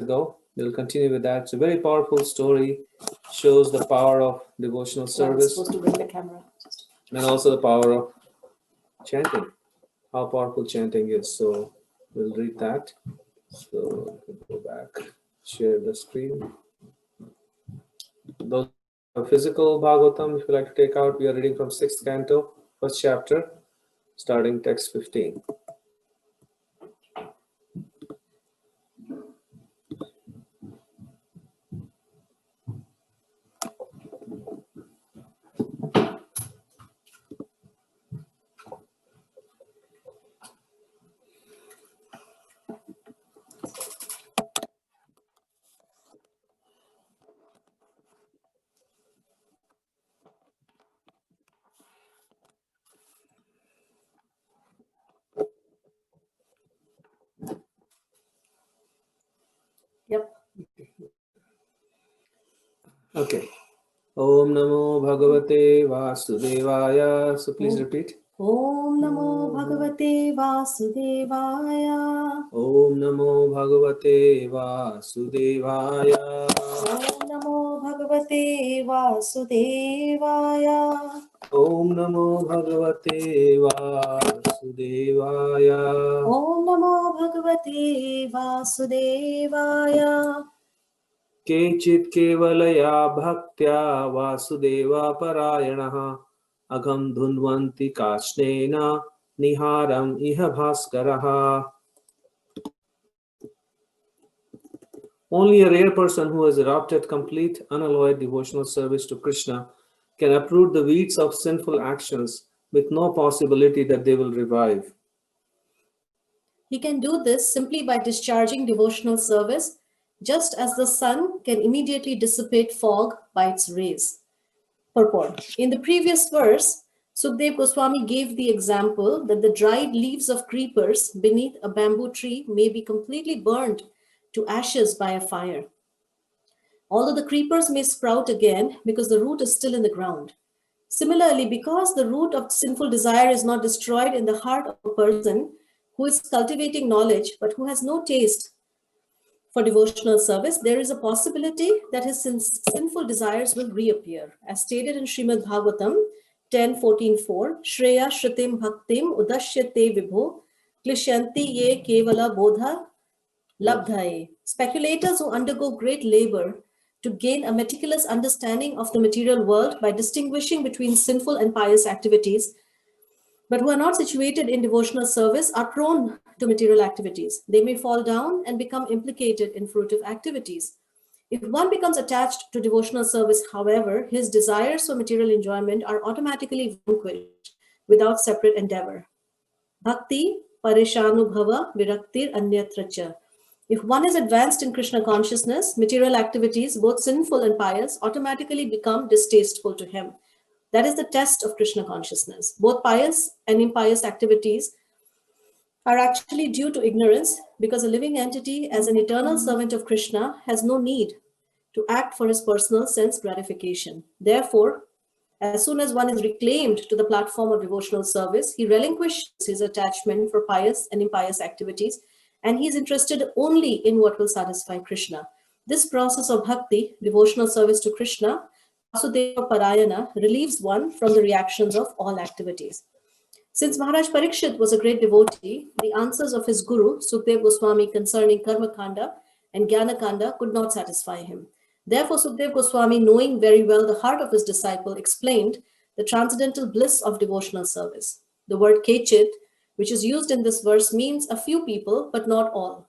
ago. We'll continue with that. It's a very powerful story, shows the power of devotional service. I'm supposed to bring the camera. And also the power of chanting, how powerful chanting is. So we'll read that. So go back, share the screen. Those physical Bhagavatam, if you like to take out, we are reading from 6th canto, 1st chapter, starting text 15. Yep. Okay. Om Namo Bhagavate Vasudevaya. So please repeat. Om Namo Bhagavate Vasudevaya. Om Namo Bhagavate Vasudevaya. Om Namo Bhagavate Vasudevaya. Om Namo Bhagavate Vasudevaya. Om Namo Bhagavate Vasudevaya. Kechit kevalaya bhaktya Vasudeva parayanaha Agham dhunvanti kashnena Niharam iha bhaskaraha. Only a rare person who has adopted complete, unalloyed devotional service to Krishna can uproot the weeds of sinful actions with no possibility that they will revive. He can do this simply by discharging devotional service, just as the sun can immediately dissipate fog by its rays. Purport. In the previous verse, Sukdev Goswami gave the example that the dried leaves of creepers beneath a bamboo tree may be completely burned to ashes by a fire, although the creepers may sprout again because the root is still in the ground. Similarly, because the root of sinful desire is not destroyed in the heart of a person who is cultivating knowledge but who has no taste for devotional service, there is a possibility that his sinful desires will reappear. As stated in Srimad Bhagavatam 10.14.4, Shreya Shrutim Bhaktim Udashyate Vibho Klishyanti Ye Kevala Bodha Labdhaye. Speculators who undergo great labor to gain a meticulous understanding of the material world by distinguishing between sinful and pious activities, but who are not situated in devotional service, are prone to material activities. They may fall down and become implicated in fruitive activities. If one becomes attached to devotional service, however, his desires for material enjoyment are automatically vanquished without separate endeavor. Bhakti parishanubhava viraktir anyatracha. If one is advanced in Krishna consciousness, material activities, both sinful and pious, automatically become distasteful to him. That is the test of Krishna consciousness. Both pious and impious activities are actually due to ignorance, because a living entity, as an eternal servant of Krishna, has no need to act for his personal sense gratification. Therefore, as soon as one is reclaimed to the platform of devotional service, he relinquishes his attachment for pious and impious activities, and he is interested only in what will satisfy Krishna. This process of bhakti, devotional service to Krishna, Vasudeva Parayana, relieves one from the reactions of all activities. Since Maharaj Parikshit was a great devotee, the answers of his guru, Sukdev Goswami, concerning Karma Kanda and Jnana Kanda could not satisfy him. Therefore, Sukdev Goswami, knowing very well the heart of his disciple, explained the transcendental bliss of devotional service. The word Kechit, which is used in this verse, means a few people, but not all.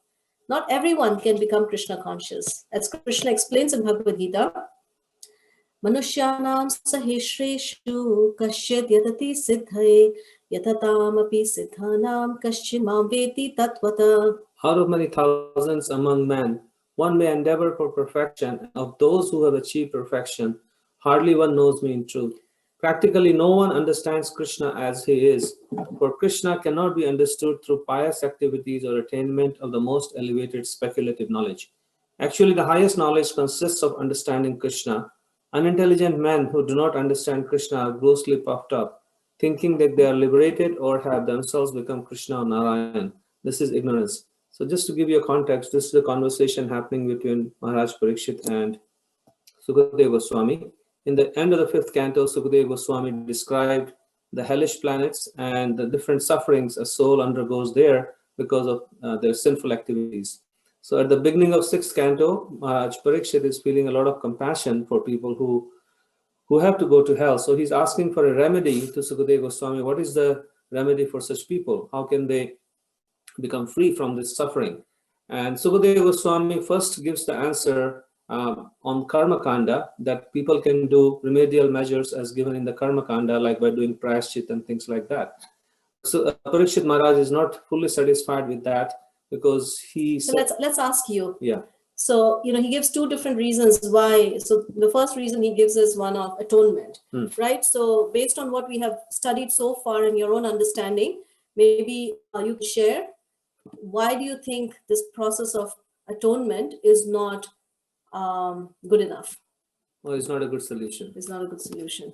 Not everyone can become Krishna conscious. As Krishna explains in Bhagavad Gita, Manushyanam sahishreshu kashyat yatati siddhaye yatatam siddhanam kaschin mam veti tatvata. Out of many thousands among men, one may endeavor for perfection, and of those who have achieved perfection, hardly one knows me in truth. Practically, no one understands Krishna as he is, for Krishna cannot be understood through pious activities or attainment of the most elevated speculative knowledge. Actually, the highest knowledge consists of understanding Krishna. Unintelligent men who do not understand Krishna are grossly puffed up, thinking that they are liberated or have themselves become Krishna or Narayan. This is ignorance. So just to give you a context, this is a conversation happening between Maharaj Parikshit and Sukadeva Goswami. In the end of the 5th canto, Sukadeva Goswami described the hellish planets and the different sufferings a soul undergoes there because of their sinful activities. So at the beginning of 6th canto, Maharaj Parikshit is feeling a lot of compassion for people who have to go to hell. So he's asking for a remedy to Sukadeva Goswami. What is the remedy for such people? How can they become free from this suffering? And Sukadeva Goswami first gives the answer on Karma Kanda, that people can do remedial measures as given in the Karma Kanda, like by doing prayashchit and things like that. So Parikshit Maharaj is not fully satisfied with that, because he So let's ask you. Yeah. So, he gives two different reasons why. So the first reason he gives is one of atonement, right? So based on what we have studied so far in your own understanding, maybe you could share, why do you think this process of atonement is not good enough? Well, it's not a good solution. It's not a good solution.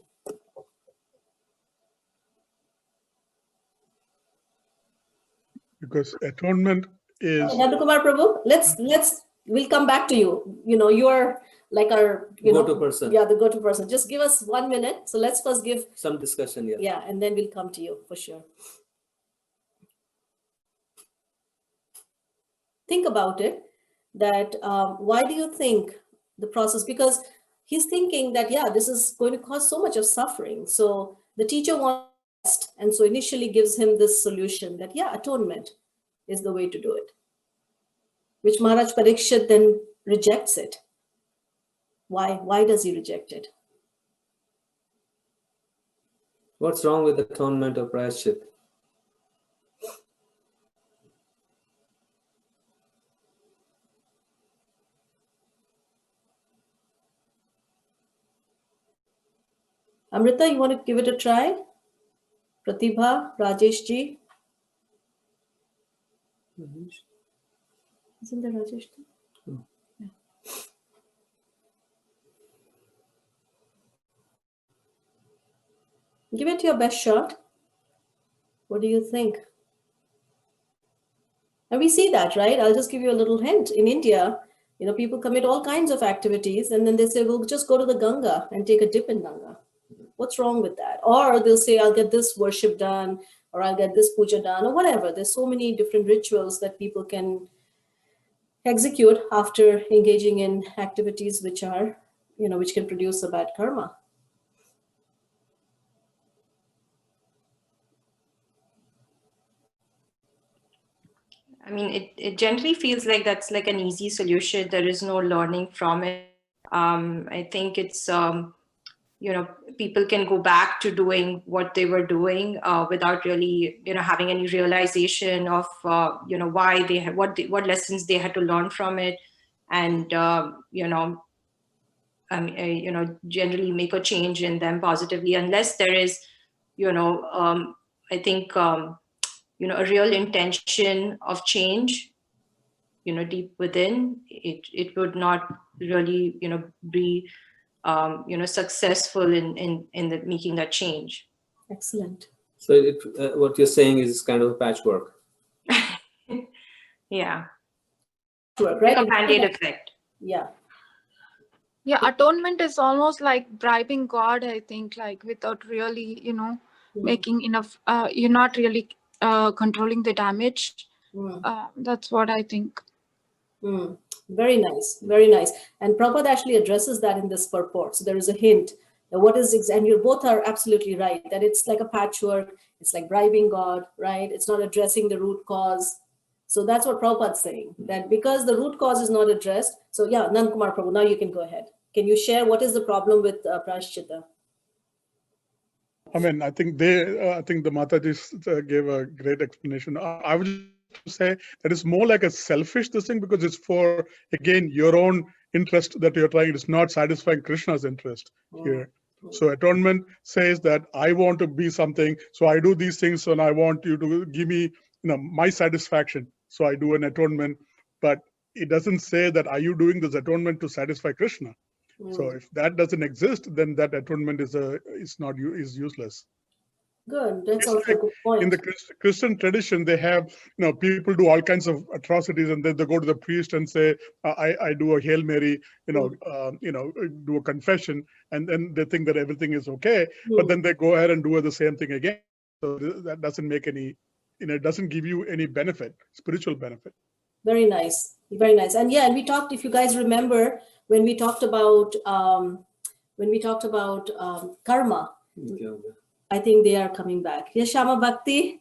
Because atonement is... Nandakumar Prabhu, we'll come back to you. You are like our go-to person. Yeah, the go-to person. Just give us 1 minute. So let's first give some discussion. Yeah, and then we'll come to you for sure. Think about it, that why do you think the process, because he's thinking that, yeah, this is going to cause so much of suffering. So the teacher wants, and so initially gives him this solution that, yeah, atonement is the way to do it, which Maharaj Parikshit then rejects it. Why does he reject it? What's wrong with atonement or prayashchit? Amrita, you want to give it a try? Pratibha, Rajesh ji? Isn't there Rajesh ji? Yeah. Give it your best shot. What do you think? And we see that, right? I'll just give you a little hint. In India, people commit all kinds of activities, and then they say, we'll just go to the Ganga and take a dip in Ganga. What's wrong with that? Or they'll say, I'll get this worship done, or I'll get this puja done, or whatever. There's so many different rituals that people can execute after engaging in activities which are, which can produce a bad karma. I mean, it generally feels like that's like an easy solution. There is no learning from it. I think it's, people can go back to doing what they were doing without really, having any realization of, why they had, what lessons they had to learn from it. And, generally make a change in them positively, unless there is, I think, a real intention of change, deep within, it would not really, be, successful in making that change. Excellent. So what you're saying is kind of a patchwork. Yeah. Right? Like a Band-Aid effect. Yeah. Yeah, atonement is almost like bribing God, I think, like without really, making enough, you're not really controlling the damage. That's what I think. Very nice, very nice. And Prabhupada actually addresses that in this purport. So there is a hint. What is, and you both are absolutely right, that it's like a patchwork, it's like bribing God, right? It's not addressing the root cause. So that's what Prabhupada's saying, that because the root cause is not addressed. So yeah, Nandakumar Prabhu, now you can go ahead. Can you share what is the problem with prayashchitta? I mean, I think the Mataji gave a great explanation. I would just say that it's more like a selfish thing, because it's for, again, your own interest that you're trying. It's not satisfying Krishna's interest here. So atonement says that I want to be something, so I do these things, and I want you to give me, my satisfaction. So I do an atonement, but it doesn't say that are you doing this atonement to satisfy Krishna. So if that doesn't exist, then that atonement is useless. Good. That's It's also a like good in the point. Christian tradition, they have, people do all kinds of atrocities, and then they go to the priest and say, I do a Hail Mary, do a confession, and then they think that everything is okay, but then they go ahead and do the same thing again. So that doesn't make any, it doesn't give you any benefit, spiritual benefit. Very nice. Very nice. And yeah, and we talked, if you guys remember, when we talked about karma, I think they are coming back. Yes, Shama Bhakti.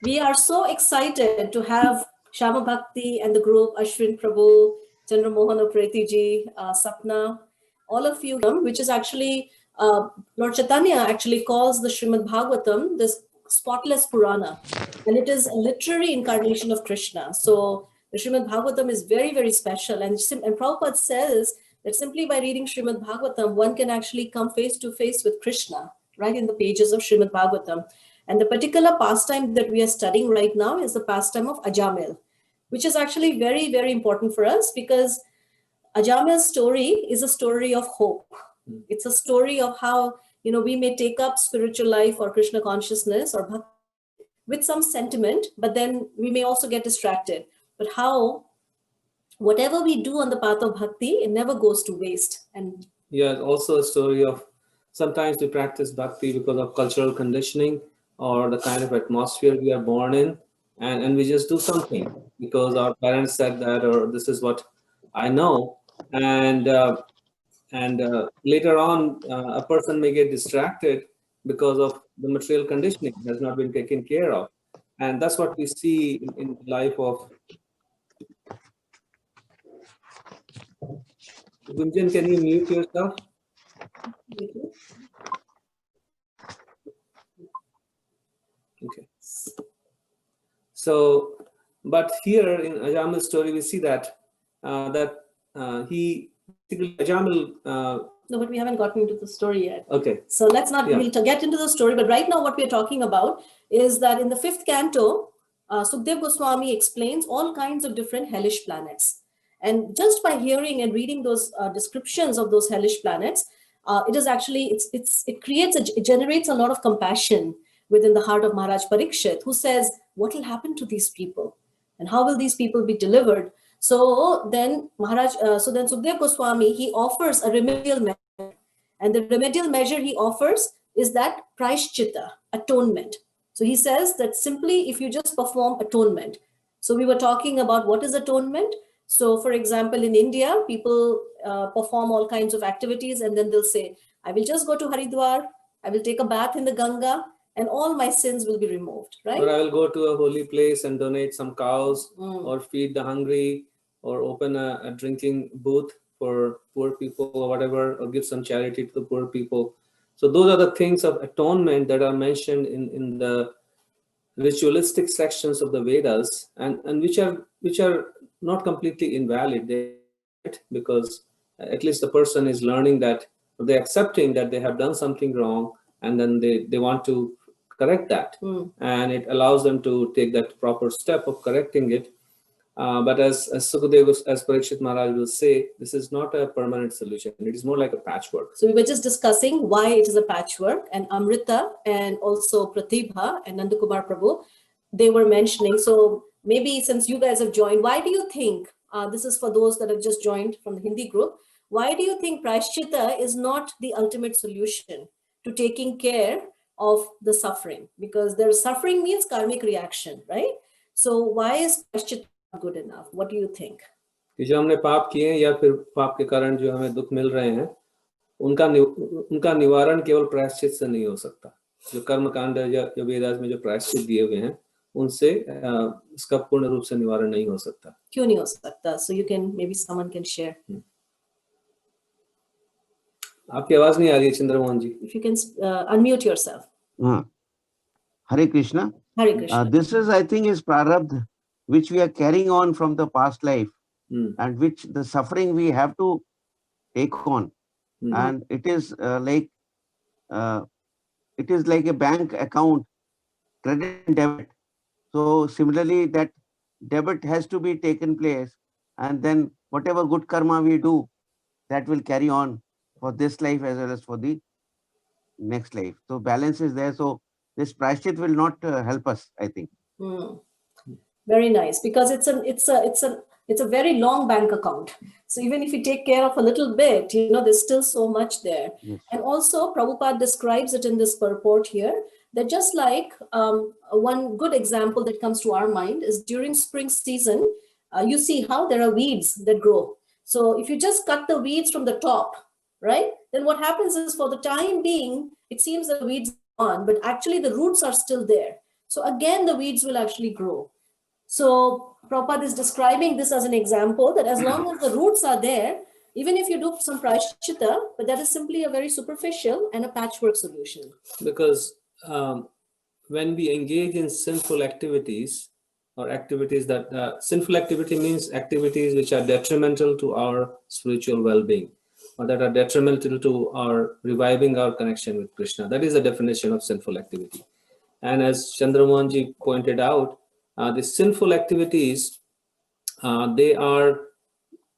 We are so excited to have Shama Bhakti and the group, Ashwin Prabhu, Chandra Mohan Preti ji, Sapna, all of you, which is actually, Lord Chaitanya actually calls the Srimad Bhagavatam this spotless Purana. And it is a literary incarnation of Krishna. So the Srimad Bhagavatam is very, very special. And Prabhupada says that simply by reading Srimad Bhagavatam, one can actually come face to face with Krishna, right in the pages of Srimad Bhagavatam. And the particular pastime that we are studying right now is the pastime of Ajamil, which is actually very, very important for us because Ajamil's story is a story of hope. It's a story of how, we may take up spiritual life or Krishna consciousness or bhakti with some sentiment, but then we may also get distracted. But how whatever we do on the path of bhakti, it never goes to waste. And yeah, also a story of sometimes we practice bhakti because of cultural conditioning or the kind of atmosphere we are born in, and we just do something because our parents said that, or this is what I know, and later on a person may get distracted because of the material conditioning has not been taken care of, and that's what we see in the life of Gunjan. Can you mute yourself? Okay. So, but here in Ajamil's story, we see that he basically Ajamil. no, but we haven't gotten into the story yet. Okay. So let's not, Yeah. we'll get into the story. But right now, what we're talking about is that in the 5th canto, Sukdev Goswami explains all kinds of different hellish planets. And just by hearing and reading those descriptions of those hellish planets, it is actually, it generates a lot of compassion within the heart of Maharaj Parikshit, who says, what will happen to these people? And how will these people be delivered? So then Sukdev Goswami, he offers a remedial measure. And the remedial measure he offers is that praishchitta, atonement. So he says that simply if you just perform atonement. So we were talking about what is atonement. So for example, in India, people perform all kinds of activities and then they'll say, I will just go to Haridwar, I will take a bath in the Ganga, and all my sins will be removed, right? Or I will go to a holy place and donate some cows or feed the hungry or open a drinking booth for poor people or whatever, or give some charity to the poor people. So those are the things of atonement that are mentioned in the ritualistic sections of the Vedas, and which are not completely invalid. Because at least the person is learning that, they're accepting that they have done something wrong, and then they want to correct that, and it allows them to take that proper step of correcting it. But as Sukadev, as Parikshit Maharaj will say, this is not a permanent solution. It is more like a patchwork. So we were just discussing why it is a patchwork, and Amrita and also Pratibha and Nandakumar Prabhu, they were mentioning. So maybe since you guys have joined, why do you think, this is for those that have just joined from the Hindi group, why do you think Prashchita is not the ultimate solution to taking care of the suffering? Because there's suffering means karmic reaction, right? So why is Prashchita not good enough? What do you think? कि जो हमने पाप किए हैं या फिर पाप के कारण जो हमें दुख मिल रहे हैं, उनका निवारण केवल प्रायश्चित से नहीं हो सकता. जो कर्म कांड या वेदास में जो प्रायश्चित दिए हुए हैं, उनसे इसका पूर्ण रूप से निवारण नहीं हो सकता. क्यों नहीं हो सकता? So you can, maybe someone can share. आपकी आवाज नहीं आ रही है चंद्रमोहन जी. If you can unmute yourself. Hare Krishna. Hare Krishna. This is, I think, is prarabdha, which we are carrying on from the past life, and which the suffering we have to take on. And it is like a bank account, credit and debit. So similarly, that debit has to be taken place, and then whatever good karma we do, that will carry on for this life as well as for the next life. So balance is there. So this prashchit will not help us, I think. Very nice, because it's a very long bank account. So even if you take care of a little bit, there's still so much there. Yes. And also Prabhupada describes it in this purport here, that just like one good example that comes to our mind is during spring season, you see how there are weeds that grow. So if you just cut the weeds from the top, right, then what happens is, for the time being, it seems the weeds are gone, but actually the roots are still there. So again, the weeds will actually grow. So Prabhupada is describing this as an example that as long as the roots are there, even if you do some prashchita, but that is simply a very superficial and a patchwork solution. Because when we engage in sinful activities, or activities that sinful activity means activities which are detrimental to our spiritual well-being, or that are detrimental to our reviving our connection with Krishna. That is the definition of sinful activity. And as Chandramohanji pointed out, the sinful activities, they are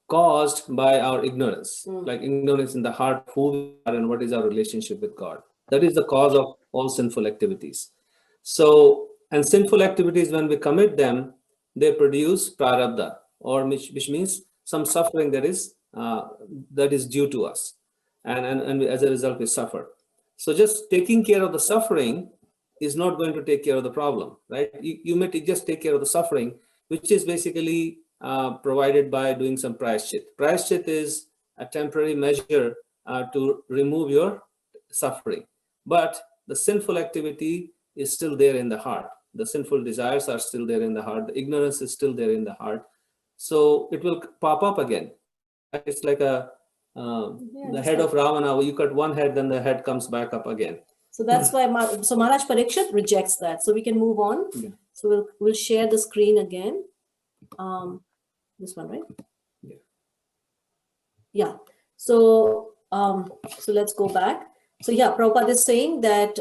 caused by our ignorance, like ignorance in the heart of who we are and what is our relationship with God. That is the cause of all sinful activities. So, and sinful activities, when we commit them, they produce prarabdha, or which means some suffering that is due to us, and as a result we suffer. So just taking care of the suffering is not going to take care of the problem, right? You may just take care of the suffering, which is basically provided by doing some prashchit. Prashchit is a temporary measure to remove your suffering, but the sinful activity is still there in the heart. The sinful desires are still there in the heart. The ignorance is still there in the heart. So it will pop up again. It's like the head of Ravana. You cut one head, then the head comes back up again. So that's why Maharaj Parikshit rejects that. So we can move on. Yeah. So we'll share the screen again. This one, right? Yeah. Yeah. So let's go back. So yeah, Prabhupada is saying that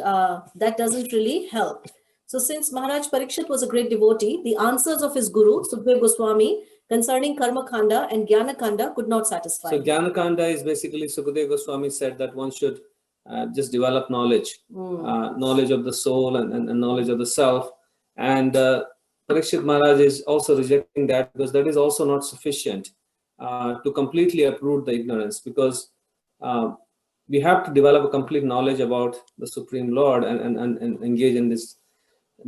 that doesn't really help. So since Maharaj Parikshit was a great devotee, the answers of his guru, Sukdev Goswami, concerning Karma Khanda and Jnana Khanda could not satisfy So him. Jnana Khanda is basically, Sukadeva Goswami said that one should just develop knowledge, knowledge of the soul and knowledge of the self. And Parikshit Maharaj is also rejecting that, because that is also not sufficient to completely uproot the ignorance, because we have to develop a complete knowledge about the Supreme Lord and engage in this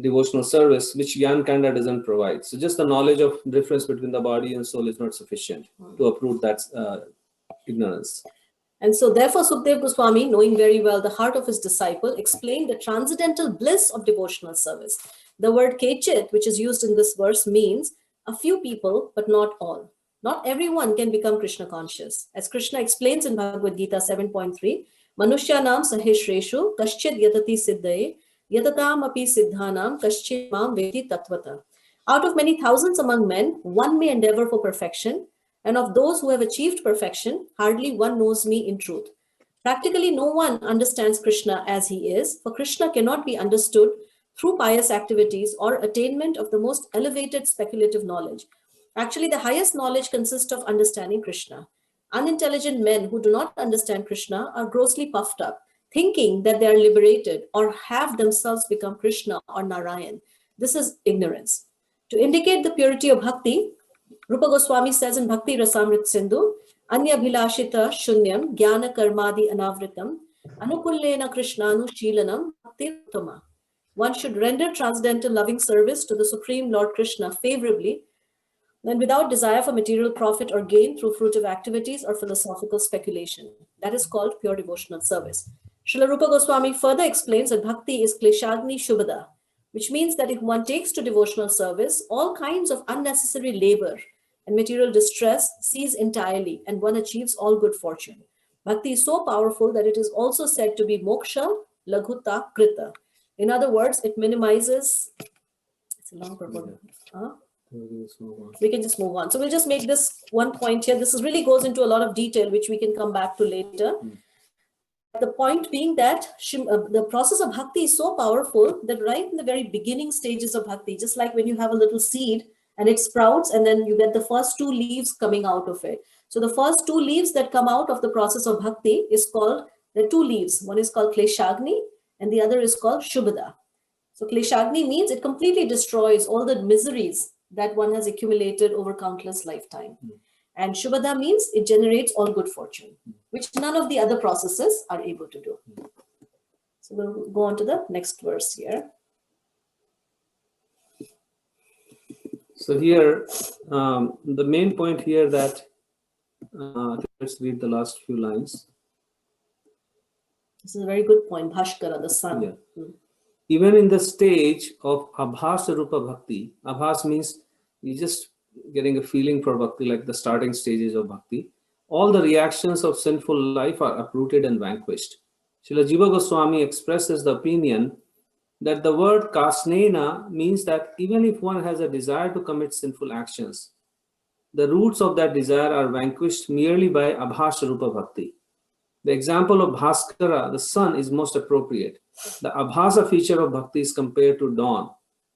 devotional service, which Jnana Khanda doesn't provide. So just the knowledge of difference between the body and soul is not sufficient to uproot that ignorance. And so therefore Sukdev Goswami, knowing very well the heart of his disciple, explained the transcendental bliss of devotional service. The word kechit, which is used in this verse, means a few people, but not all. Not everyone can become Krishna conscious. As Krishna explains in Bhagavad Gita 7.3, Manushyanam saheshreshu kaschid yatati siddhaye yatatam api siddhanam kaschid mam veti tatvata. Out of many thousands among men, one may endeavor for perfection, and of those who have achieved perfection, hardly one knows me in truth. Practically no one understands Krishna as he is, for Krishna cannot be understood through pious activities or attainment of the most elevated speculative knowledge. Actually, the highest knowledge consists of understanding Krishna. Unintelligent men who do not understand Krishna are grossly puffed up, thinking that they are liberated or have themselves become Krishna or Narayan. This is ignorance. To indicate the purity of bhakti, Rupa Goswami says in Bhakti Rasamrit Sindhu, Anya Bhilashita Shunyam Jnana Karmadi Anavritam Anukullena Krishnanu Shilanam Bhakti Uttama. One should render transcendental loving service to the Supreme Lord Krishna favorably and without desire for material profit or gain through fruitive activities or philosophical speculation. That is called pure devotional service. Srila Rupa Goswami further explains that bhakti is kleshagni shubhada, which means that if one takes to devotional service, all kinds of unnecessary labor and material distress cease entirely, and one achieves all good fortune. Bhakti is so powerful that it is also said to be moksha laghuta krita. In other words, it minimizes. It's a long purport. We can just move on. So we'll just make this one point here. This really goes into a lot of detail, which we can come back to later. The point being that the process of bhakti is so powerful that right in the very beginning stages of bhakti, just like when you have a little seed and it sprouts and then you get the first two leaves coming out of it. So the first two leaves that come out of the process of bhakti is called, the two leaves. One is called kleshagni and the other is called shubhada. So Kleshagni means it completely destroys all the miseries that one has accumulated over countless lifetime. And Shubhada means it generates all good fortune, which none of the other processes are able to do. So we'll go on to the next verse here. So here, the main point here that, let's read the last few lines. This is a very good point, Bhaskara, the sun. Yeah. Even in the stage of Abhasa Rupa Bhakti, Abhas means you're just getting a feeling for Bhakti, like the starting stages of Bhakti, all the reactions of sinful life are uprooted and vanquished. Srila Jiva Goswami expresses the opinion that the word kasnena means that even if one has a desire to commit sinful actions, the roots of that desire are vanquished merely by Abhasa Rupa Bhakti. The example of Bhaskara, the sun, is most appropriate. The Abhasa feature of Bhakti is compared to dawn,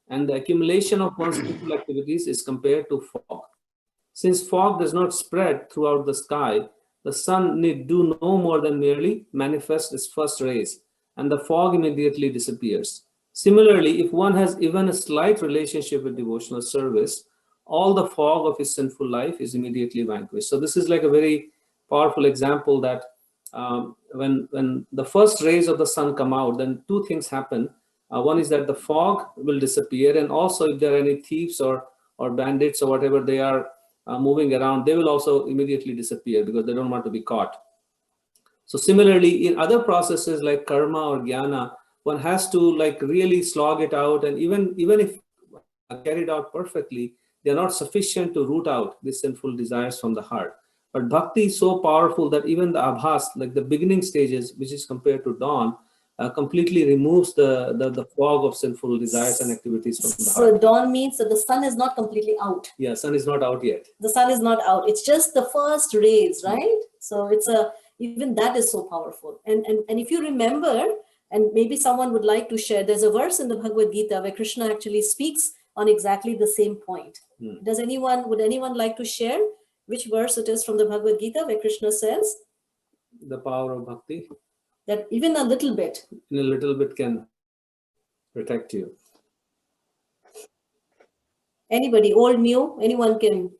and the accumulation of one's sinful activities is compared to fog. Since fog does not spread throughout the sky, the sun need do no more than merely manifest its first rays, and the fog immediately disappears. Similarly, if one has even a slight relationship with devotional service, all the fog of his sinful life is immediately vanquished. So this is like a very powerful example that when the first rays of the sun come out, then two things happen. One is that the fog will disappear, and also if there are any thieves or bandits or whatever they are moving around, they will also immediately disappear because they don't want to be caught. So similarly, in other processes like karma or jnana, one has to like really slog it out, and even if carried out perfectly, they are not sufficient to root out the sinful desires from the heart. But bhakti is so powerful that even the abhas, like the beginning stages, which is compared to dawn, completely removes the fog of sinful desires and activities from the heart. So dawn means that the sun is not completely out. Yeah, sun is not out yet. The sun is not out. It's just the first rays, right? So it's even that is so powerful. And if you remember, and maybe someone would like to share, there's a verse in the Bhagavad Gita where Krishna actually speaks on exactly the same point. Would anyone like to share which verse it is from the Bhagavad Gita where Krishna says the power of bhakti, that even a little bit can protect you? Anybody, old, new, anyone can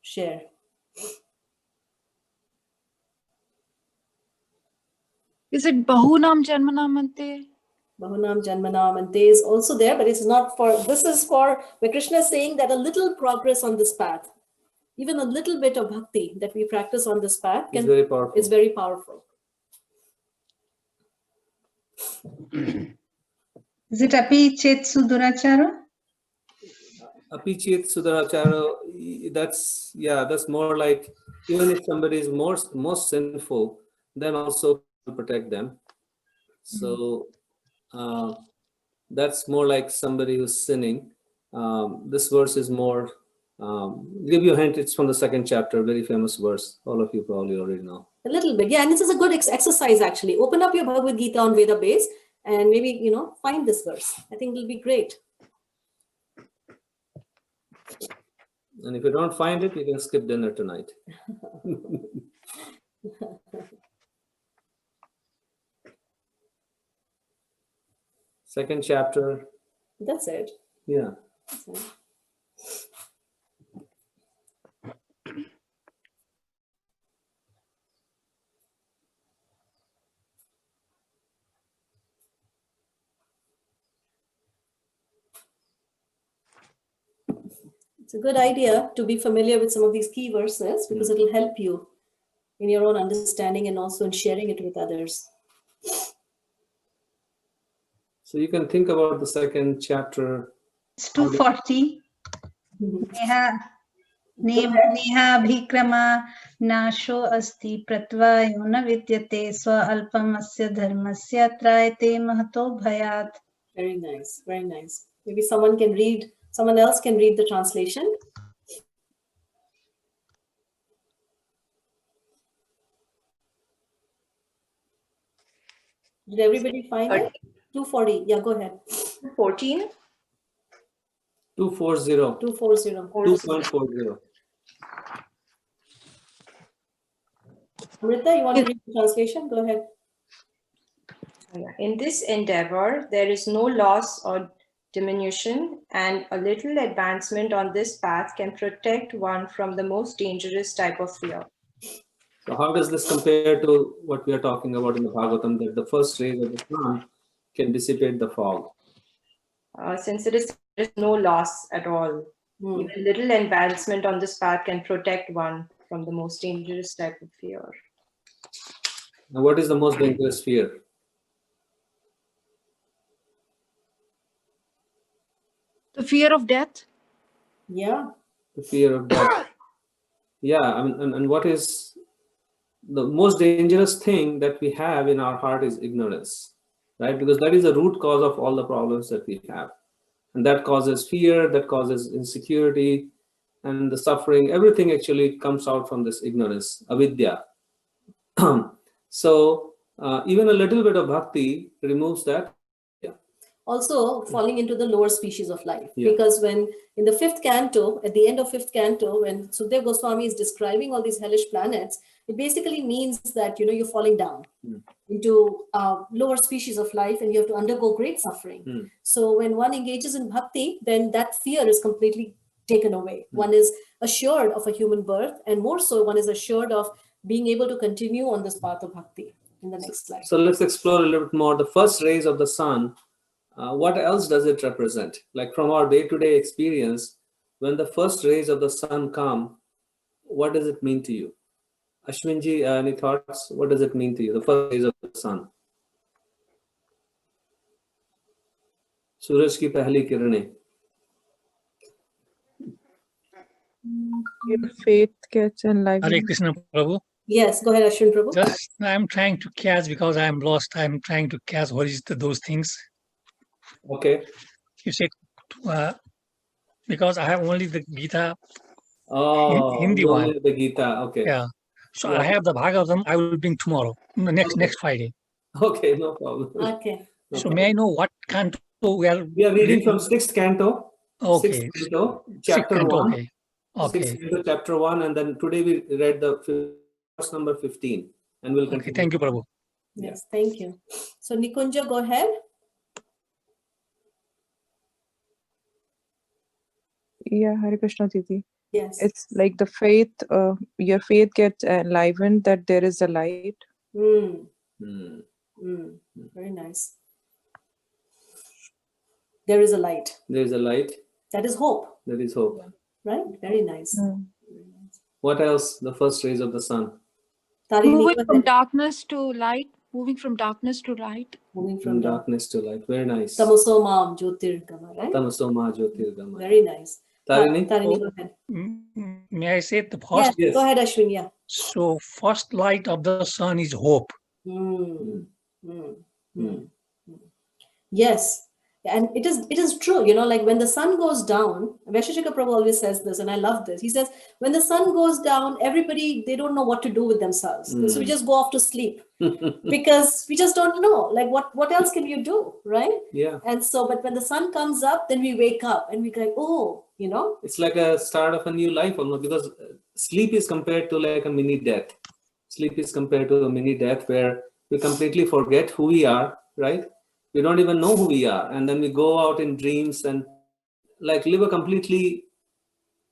share. Is it Bahunam Janmanamante? Bahunam Janmanam, and Te is also there, but it's not for, this is for where Krishna is saying that a little progress on this path, even a little bit of bhakti that we practice on this path It's very powerful. is very powerful. Is it api chet sudurachara? Apichit Sudarachara, that's more like even if somebody is most sinful, then also protect them. So that's more like somebody who's sinning. This verse is more, give you a hint, it's from the second chapter, very famous verse. All of you probably already know. A little bit, yeah, and this is a good exercise actually. Open up your Bhagavad Gita on Veda base and maybe, find this verse. I think it'll be great. And if you don't find it, you can skip dinner tonight. Second chapter. That's it. Yeah. That's it. It's a good idea to be familiar with some of these key verses because it'll help you in your own understanding and also in sharing it with others. So you can think about the second chapter. It's 240. Neha bhikrama nasho asti pratvayo na vidyate swa alpamasya dharmasya trayate mahato bhayat. Very nice, very nice. Maybe someone else can read the translation. Did everybody find it? 240. Yeah, go ahead. 14. 240. 2.40. Amrita, you want to read the translation? Go ahead. In this endeavor, there is no loss or diminution, and a little advancement on this path can protect one from the most dangerous type of fear. So how does this compare to what we are talking about in the Bhagavatam, that the first rays of the sun can dissipate the fog? Since there is no loss at all, even little advancement on this path can protect one from the most dangerous type of fear. Now, what is the most dangerous fear? The fear of death. Yeah. The fear of death. Yeah, I mean, and what is the most dangerous thing that we have in our heart is ignorance, right? Because that is the root cause of all the problems that we have. And that causes fear, that causes insecurity, and the suffering. Everything actually comes out from this ignorance, avidya. So even a little bit of bhakti removes that. Also falling into the lower species of life. Yeah. Because when in the 5th canto, at the end of 5th canto, when Sukadeva Goswami is describing all these hellish planets, it basically means that, you're falling down into lower species of life, and you have to undergo great suffering. So when one engages in bhakti, then that fear is completely taken away. One is assured of a human birth, and more so, one is assured of being able to continue on this path of bhakti in the next life. So let's explore a little bit more. The first rays of the sun, what else does it represent? Like from our day-to-day experience, when the first rays of the sun come, what does it mean to you? Ashwinji, any thoughts? What does it mean to you, the first rays of the sun? Suraj ki pehli kirane. Your faith gets Hare enlivened. Krishna Prabhu. Yes, go ahead, Ashwin Prabhu. Just I'm trying to catch because I'm lost. I'm trying to catch what is those things. Okay. You say because I have only the Gita Oh, Hindi one. only the Gita. Okay. Yeah. So Yeah. I have the Bhagavatam. I will bring tomorrow, next Friday. Okay, no problem. Okay. So may I know what canto we are? We are reading from 6th canto. Okay. 6th canto, Sixth chapter canto, 1. okay. Okay. 6th canto, chapter 1, and then today we read the verse number 15, and we'll Okay. continue. Thank you, Prabhu. Yes, thank you. So Nikunja, go ahead. Yeah, Hare Krishna Didi. Yes. It's like the faith, your faith gets enlivened that there is a light. Mm, Hmm. mm, very nice. There is a light. There is a light. That is hope, There is hope. right? Very nice. Mm. Very nice. What else? The first rays of the sun. Tarini, Moving go from ahead. darkness to light. Moving from darkness to light. Moving From from dark. darkness to light. Very nice. Tamaso Maam Jyotirgama, right? Tamasoma Jyotirgama. Very nice. Tarini? Tarini, go ahead. May I say the Yes, first? Yes. go ahead, Ashwin. Yeah. So first light of the sun is hope. Mm, mm, mm, mm. Yes. And it is true, like when the sun goes down, Vaisheshika Prabhu always says this, and I love this. He says, when the sun goes down, everybody, they don't know what to do with themselves. So we just go off to sleep because we just don't know, like what else can you do, right? Yeah. And so, but when the sun comes up, then we wake up and we go, oh, It's like a start of a new life almost, because sleep is compared to like a mini death. Sleep is compared to a mini death where we completely forget who we are, right? We don't even know who we are. And then we go out in dreams and like live a completely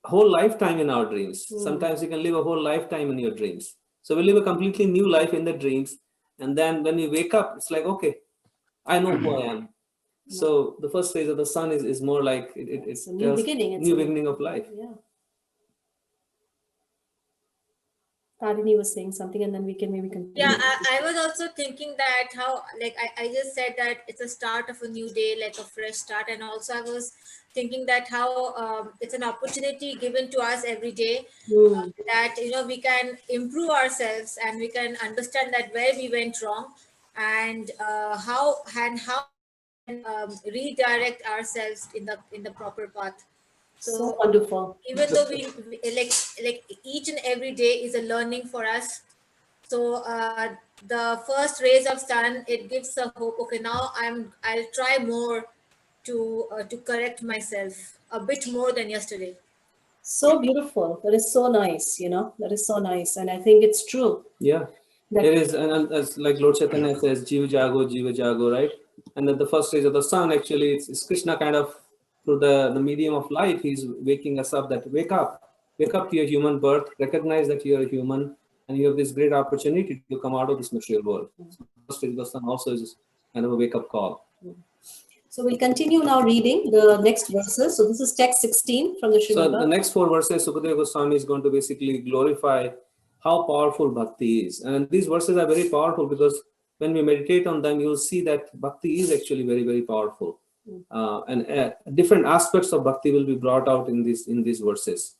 whole lifetime in our dreams. Sometimes you can live a whole lifetime in your dreams. So we live a completely new life in the dreams. And then when we wake up, it's like, okay, I know who I am. So the first phase of the sun is more like it's a new beginning. It's new a beginning of life. Yeah. Tarini was saying something, and then we can maybe continue. Yeah, I was also thinking that how, like, I just said that it's a start of a new day, like a fresh start. And also I was thinking that how it's an opportunity given to us every day that, we can improve ourselves and we can understand that where we went wrong and how redirect ourselves in the proper path. So wonderful. Even though we like each and every day is a learning for us. So the first rays of sun, it gives a hope. Okay, now I'll try more to correct myself a bit more than yesterday. So beautiful. That is so nice. That is so nice, and I think it's true. Yeah. There is, and as like Lord Chaitanya says, Jiva Jago, right? And then the first stage of the sun, actually, it's Krishna kind of, through the medium of life, he's waking us up that wake up to your human birth, recognize that you're a human, and you have this great opportunity to come out of this material world. So the first stage of the sun also is kind of a wake-up call. So we'll continue now reading the next verses. So this is text 16 from the Srimad So the Bhagavatam. next 4 verses, Sukadeva Goswami is going to basically glorify how powerful bhakti is. And these verses are very powerful because when we meditate on them, you'll see that bhakti is actually very, very powerful. And different aspects of bhakti will be brought out in these verses.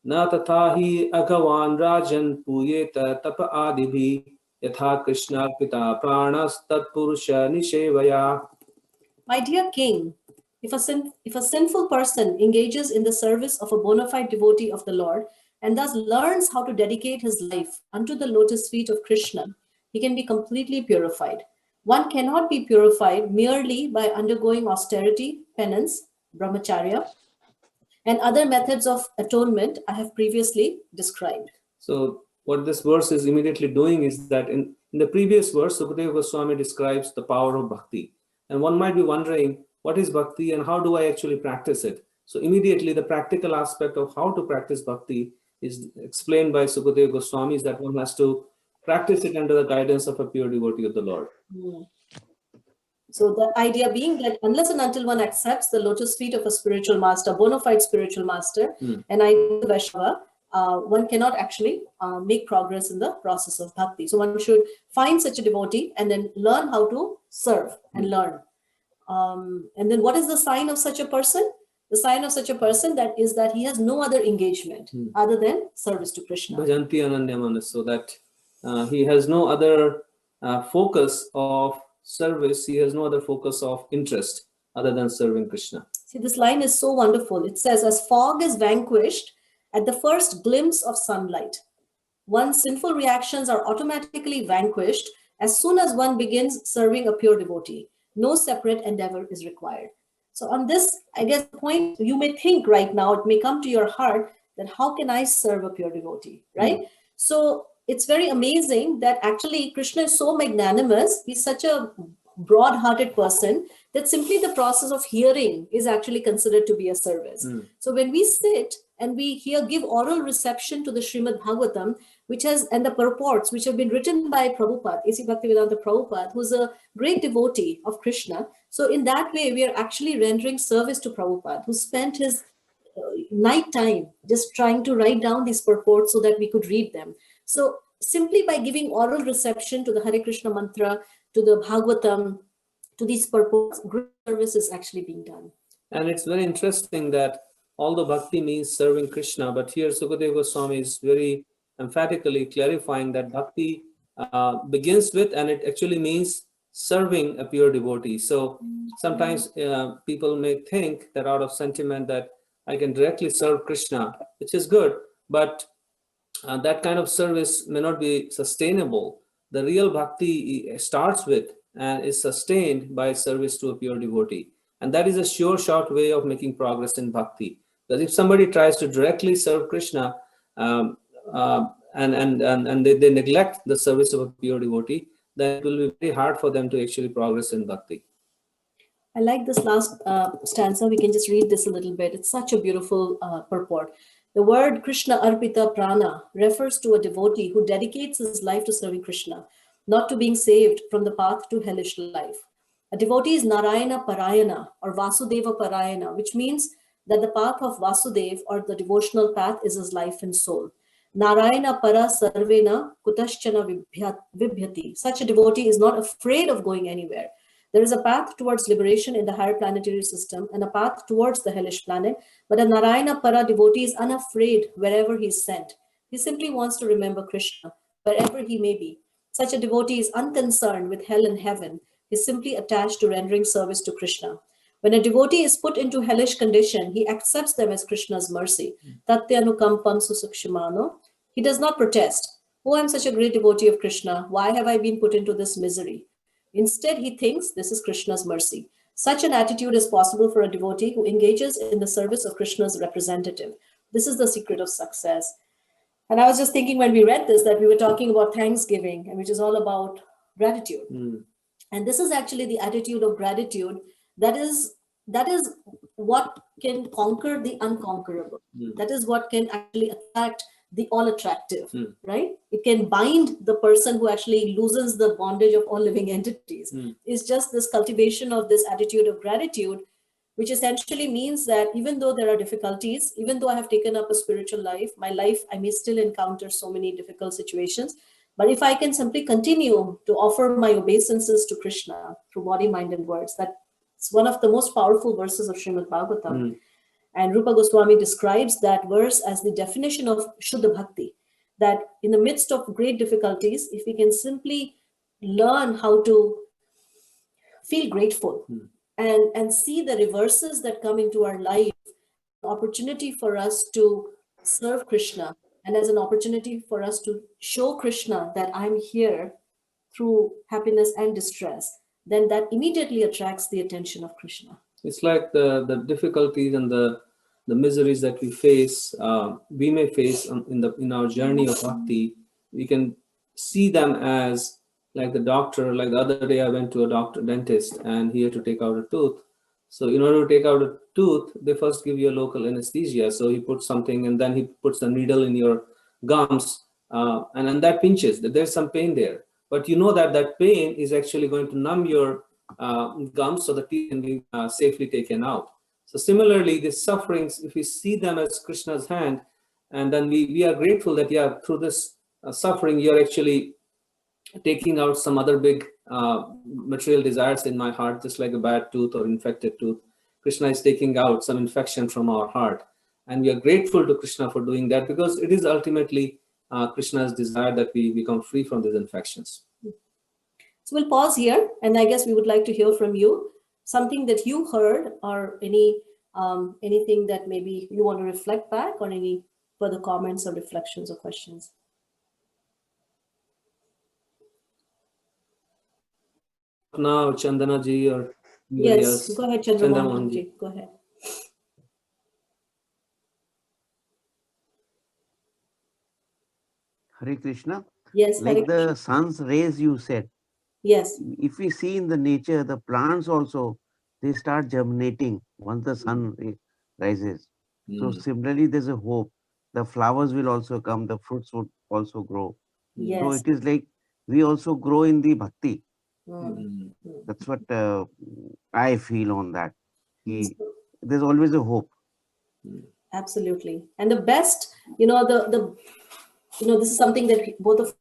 Na tathahi agavan rajan puyeta tapa adibhi yatha krishna pita pranas tat purusha nishevaya. My dear king, if a sinful person engages in the service of a bona fide devotee of the Lord and thus learns how to dedicate his life unto the lotus feet of Krishna, he can be completely purified. One cannot be purified merely by undergoing austerity, penance, brahmacharya, and other methods of atonement I have previously described. So what this verse is immediately doing is that in the previous verse, Sukadeva Goswami describes the power of bhakti. And one might be wondering, what is bhakti and how do I actually practice it? So immediately the practical aspect of how to practice bhakti is explained by Sukadeva Goswami, is that one has to practice it under the guidance of a pure devotee of the Lord. So the idea being that unless and until one accepts the lotus feet of a spiritual master, bona fide spiritual master, and I Vaishnava, one cannot actually make progress in the process of bhakti. So one should find such a devotee and then learn how to serve and learn. And then what is the sign of such a person? The sign of such a person that is that he has no other engagement other than service to Krishna. Bhajanti Ananyamanas, so that he has no other focus of service, he has no other focus of interest other than serving Krishna. See, this line is so wonderful. It says, as fog is vanquished at the first glimpse of sunlight, one's sinful reactions are automatically vanquished as soon as one begins serving a pure devotee. No separate endeavor is required. So on this, I guess, point, you may think right now, it may come to your heart that how can I serve a pure devotee, right? So it's very amazing that actually Krishna is so magnanimous. He's such a broad-hearted person that simply the process of hearing is actually considered to be a service. So when we sit and we give oral reception to the Srimad Bhagavatam, which has, and the purports, which have been written by Prabhupada, A.C. Bhaktivedanta Prabhupada, who's a great devotee of Krishna. So in that way, we are actually rendering service to Prabhupada, who spent his night time just trying to write down these purports so that we could read them. So simply by giving oral reception to the Hare Krishna mantra, to the Bhagavatam, to these purports, great service is actually being done. And it's very interesting that although bhakti means serving Krishna, but here Sukadeva Goswami is very emphatically clarifying that bhakti begins with, and it actually means serving a pure devotee. So sometimes people may think that out of sentiment that I can directly serve Krishna, which is good, but that kind of service may not be sustainable. The real bhakti starts with and is sustained by service to a pure devotee. And that is a sure short way of making progress in bhakti. Because if somebody tries to directly serve Krishna and they neglect the service of a pure devotee, then it will be very hard for them to actually progress in bhakti. I like this last stanza. We can just read this a little bit. It's such a beautiful purport. The word Krishna Arpita Prana refers to a devotee who dedicates his life to serving Krishna, not to being saved from the path to hellish life. A devotee is Narayana Parayana or Vasudeva Parayana, which means that the path of Vasudev or the devotional path is his life and soul. Narayana Para Sarvena Kutaschana Vibhyati. Such a devotee is not afraid of going anywhere. There is a path towards liberation in the higher planetary system and a path towards the hellish planet, but a Narayana Para devotee is unafraid wherever he is sent. He simply wants to remember Krishna, wherever he may be. Such a devotee is unconcerned with hell and heaven. He is simply attached to rendering service to Krishna. When a devotee is put into hellish condition, he accepts them as Krishna's mercy. Tatyanukampam susukshimano. He does not protest. Oh, I'm such a great devotee of Krishna. Why have I been put into this misery? Instead, he thinks this is Krishna's mercy. Such an attitude is possible for a devotee who engages in the service of Krishna's representative. This is the secret of success. And I was just thinking when we read this that we were talking about Thanksgiving, and which is all about gratitude. And this is actually the attitude of gratitude that is what can conquer the unconquerable. That is what can actually attract the all attractive, right? It can bind the person who actually loosens the bondage of all living entities. It's just this cultivation of this attitude of gratitude, which essentially means that even though there are difficulties, even though I have taken up a spiritual life, my life, I may still encounter so many difficult situations. But if I can simply continue to offer my obeisances to Krishna through body, mind, and words, that's one of the most powerful verses of Srimad Bhagavatam. And Rupa Goswami describes that verse as the definition of Shuddha Bhakti, that in the midst of great difficulties, if we can simply learn how to feel grateful and see the reverses that come into our life, opportunity for us to serve Krishna, and as an opportunity for us to show Krishna that I'm here through happiness and distress, then that immediately attracts the attention of Krishna. It's like the difficulties and the miseries that we may face in our journey of bhakti. We can see them as like the doctor. Like the other day, I went to a dentist, and he had to take out a tooth. So in order to take out a tooth, they first give you a local anesthesia. So he puts something, and then he puts a needle in your gums, and then that pinches. There's some pain there, but you know that pain is actually going to numb your gums, so the teeth can be safely taken out. So similarly, these sufferings, if we see them as Krishna's hand, and then we are grateful that through this suffering, you're actually taking out some other big material desires in my heart, just like a bad tooth or infected tooth. Krishna is taking out some infection from our heart, and we are grateful to Krishna for doing that, because it is ultimately Krishna's desire that we become free from these infections. So we'll pause here, and I guess we would like to hear from you, something that you heard, or anything that maybe you want to reflect back, or any further comments or reflections or questions. Now, Chandana ji, or yes, go ahead, Chandramohan ji. Go ahead. Hare Krishna. Yes, like Hare the Krishna. sun's rays you said. Yes. If we see in the nature, the plants also, they start germinating once the sun rises. So similarly, there's a hope. The flowers will also come, the fruits would also grow. Yes. So it is like we also grow in the bhakti. That's what I feel on that. There's always a hope. Absolutely. And the best, this is something that both of us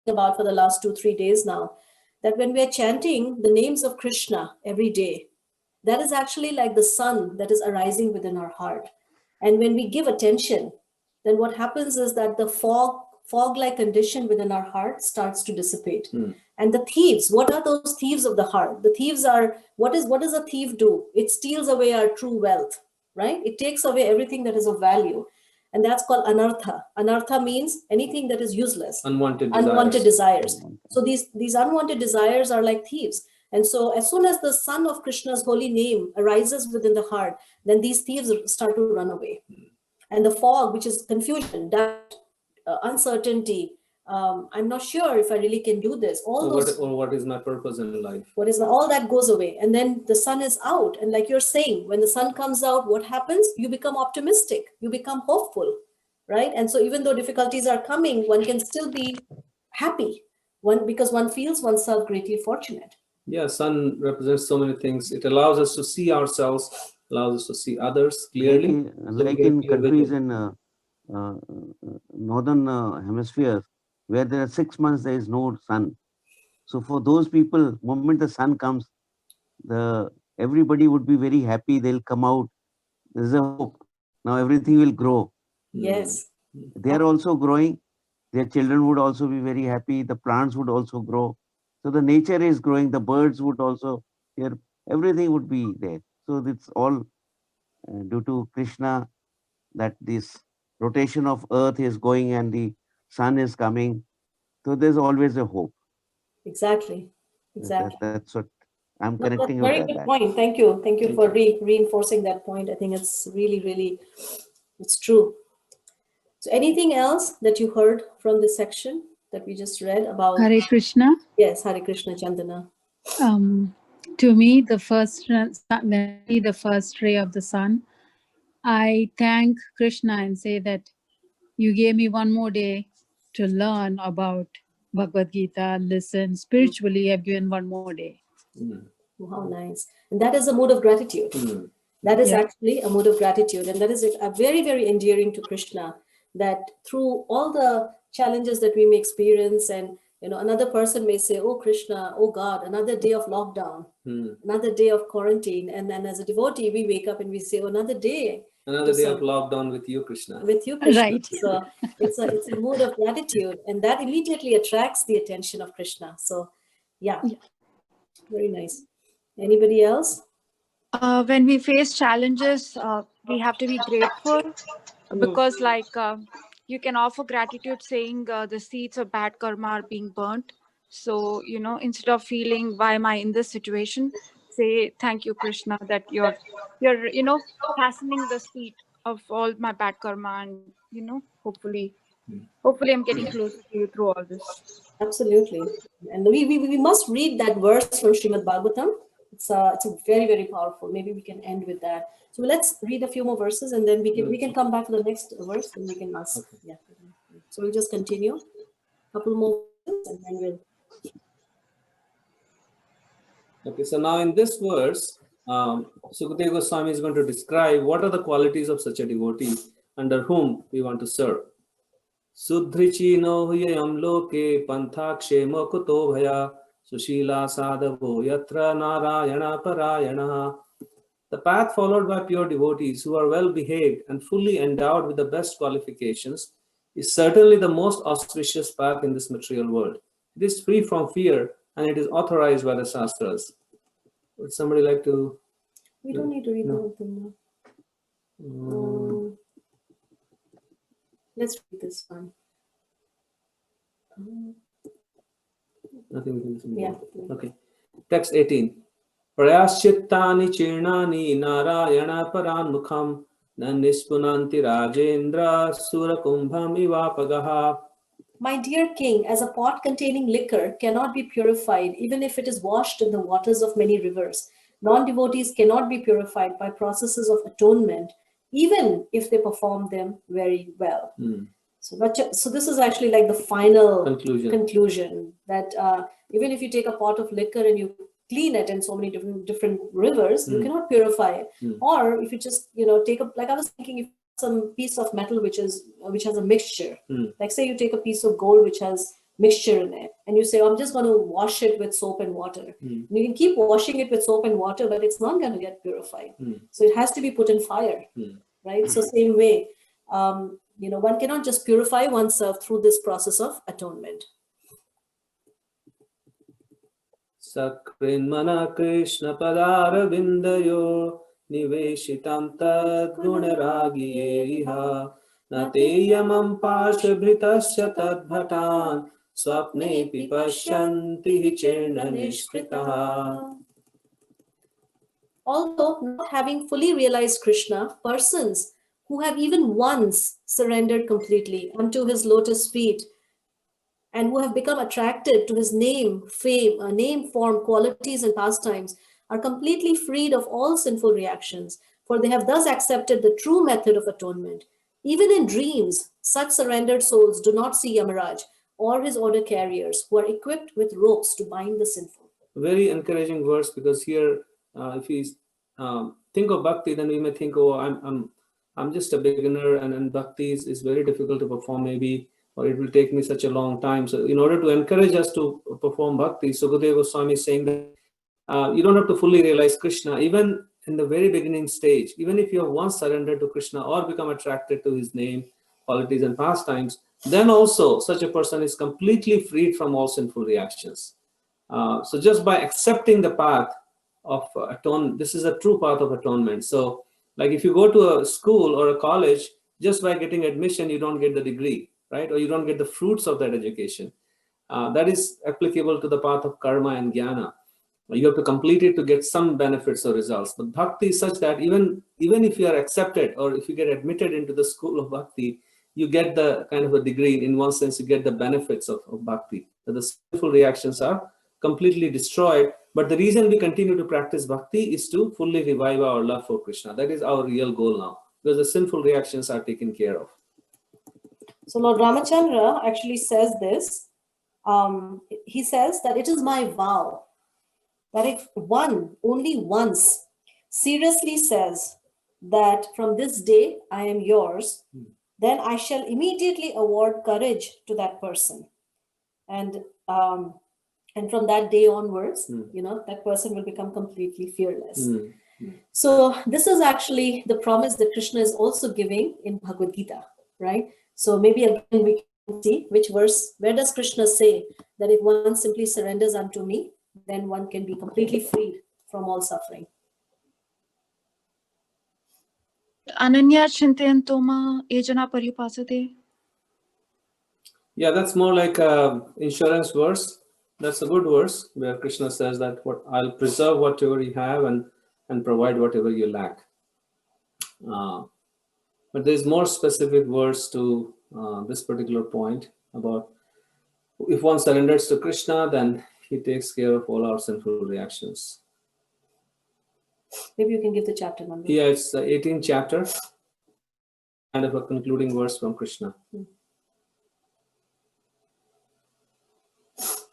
about for the last 2-3 days now, that when we are chanting the names of Krishna every day, that is actually like the sun that is arising within our heart. And when we give attention, then what happens is that the fog-like condition within our heart starts to dissipate. And the thieves, what are those thieves of the heart? The thieves are, what does a thief do? It steals away our true wealth, right? It takes away everything that is of value. And that's called anartha. Anartha means anything that is useless. Unwanted desires. So these unwanted desires are like thieves. And so as soon as the sun of Krishna's holy name arises within the heart, then these thieves start to run away. And the fog, which is confusion, doubt, uncertainty, I'm not sure if I really can do this. What is my purpose in life? All that goes away. And then the sun is out. And like you're saying, when the sun comes out, what happens? You become optimistic. You become hopeful, right? And so even though difficulties are coming, one can still be happy because one feels oneself greatly fortunate. Yeah, sun represents so many things. It allows us to see ourselves, allows us to see others clearly. Like in countries in northern hemisphere, where there are 6 months, there is no sun. So for those people, moment the sun comes, everybody would be very happy. They'll come out. There's a hope. Now everything will grow. Yes. They are also growing. Their children would also be very happy. The plants would also grow. So the nature is growing. The birds would also, everything would be there. So it's all due to Krishna, that this rotation of earth is going and the sun is coming. So there's always a hope. Exactly. That's what I'm connecting with. Very with good that. point. Thank you. Thank you for reinforcing that point. I think it's really, really, it's true. So anything else that you heard from this section that we just read about? Hare Krishna. Yes, Hare Krishna, Chandana. To me, the first ray of the sun, I thank Krishna and say that you gave me one more day to learn about Bhagavad Gita, listen spiritually. I've given one more day. Wow, nice. And that is a mode of gratitude. That is actually a mode of gratitude. And that is a very, very endearing to Krishna, that through all the challenges that we may experience, and another person may say, oh Krishna, oh God, another day of lockdown, another day of quarantine. And then as a devotee, we wake up and we say, oh, another day. Another day of lockdown with you, Krishna. With you, Krishna. Right. So it's a mood of gratitude, and that immediately attracts the attention of Krishna. So yeah. Very nice. Anybody else? When we face challenges, we have to be grateful, because you can offer gratitude saying the seeds of bad karma are being burnt. So, instead of feeling, why am I in this situation, say, thank you, Krishna, that you're hastening the seed of all my bad karma. And, hopefully I'm getting closer to you through all this. Absolutely. And we must read that verse from Srimad Bhagavatam. It's a very, very powerful. Maybe we can end with that. So let's read a few more verses, and then we can come back to the next verse, and we can ask. Okay. Yeah. So we'll just continue. A couple more verses, and then we'll. Okay, so now in this verse, Sukadeva Goswami is going to describe what are the qualities of such a devotee under whom we want to serve. Sudhrichino huyayam loke pantha kshema kuto bhaya sushila sadhavo yatra narayana parayana. The path followed by pure devotees who are well behaved and fully endowed with the best qualifications is certainly the most auspicious path in this material world. It is free from fear, and it is authorized by the Shastras. Would somebody like to? We don't need to read all of them now. Let's read this one. Nothing. Yeah. Okay. Text 18. Prayaschittani chirnani narayana paranmukham na nispunanti rajendra surakumbham ivapagaha. My dear king, as a pot containing liquor cannot be purified even if it is washed in the waters of many rivers, non-devotees cannot be purified by processes of atonement, even if they perform them very well. So this is actually like the final conclusion that even if you take a pot of liquor and you clean it in so many different rivers, you cannot purify it. Or if you just take like I was thinking, if some piece of metal which has a mixture, like say you take a piece of gold which has mixture in it, and you say, oh, I'm just going to wash it with soap and water. And you can keep washing it with soap and water, but it's not going to get purified. So it has to be put in fire, right? So same way, one cannot just purify oneself through this process of atonement. Sakrinmana Krishna Padara Vindayo Niveshitam Tad Gunaragiyeha Nateyamam Pashabhritasya Tad Bhatan Swapne Pipashyanti Chirna Nishkritaha. Although not having fully realized Krishna, persons who have even once surrendered completely unto his lotus feet and who have become attracted to his name, fame, name, form, qualities, and pastimes are completely freed of all sinful reactions, for they have thus accepted the true method of atonement. Even in dreams, such surrendered souls do not see Yamaraj or his order carriers, who are equipped with ropes to bind the sinful. Very encouraging verse, because here, if we think of bhakti, then we may think, oh, I'm just a beginner, and bhakti is very difficult to perform, maybe, or it will take me such a long time. So in order to encourage us to perform bhakti, Sukadeva Goswami is saying that you don't have to fully realize Krishna, even in the very beginning stage. Even if you have once surrendered to Krishna or become attracted to his name, qualities, and pastimes, then also such a person is completely freed from all sinful reactions. So just by accepting the path of atonement, this is a true path of atonement. So like if you go to a school or a college, just by getting admission, you don't get the degree, right? Or you don't get the fruits of that education. That is applicable to the path of karma and jnana. You have to complete it to get some benefits or results. But bhakti is such that even if you are accepted, or if you get admitted into the school of bhakti, you get the kind of a degree, in one sense, you get the benefits of bhakti. That the sinful reactions are completely destroyed. But the reason we continue to practice bhakti is to fully revive our love for Krishna. That is our real goal now, because the sinful reactions are taken care of. So Lord Ramachandra actually says this. He says that it is my vow that if one, only once, seriously says that from this day I am yours, then I shall immediately award courage to that person. And from that day onwards, that person will become completely fearless. So this is actually the promise that Krishna is also giving in Bhagavad Gita, right? So maybe again we can see which verse, where does Krishna say that if one simply surrenders unto me, then one can be completely freed from all suffering. Ananya Chintayanto ma ejana paripasate. Yeah, that's more like an insurance verse. That's a good verse where Krishna says that I'll preserve whatever you have and provide whatever you lack. But there's more specific verse to this particular point about if one surrenders to Krishna, then he takes care of all our sinful reactions. Maybe you can give the chapter number. Yeah, it's the 18th chapter, kind of a concluding verse from Krishna.